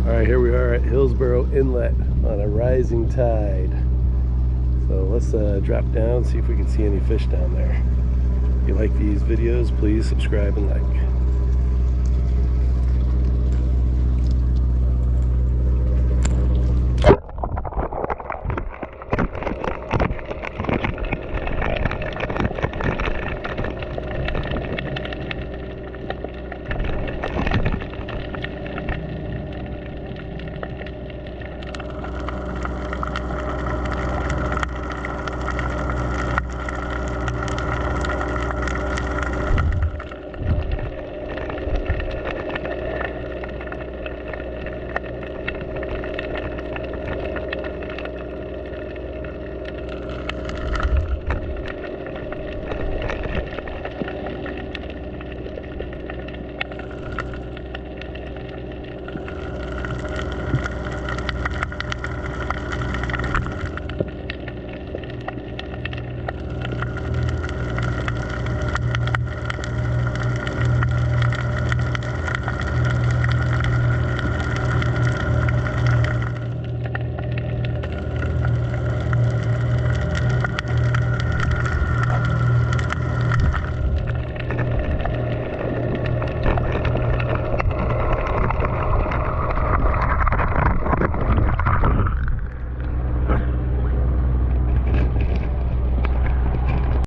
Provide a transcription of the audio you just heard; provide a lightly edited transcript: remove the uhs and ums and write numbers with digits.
All right, here we are at Hillsboro Inlet on a rising tide. So let's drop down, see if we can see any fish down there. If you like these videos, please subscribe and like.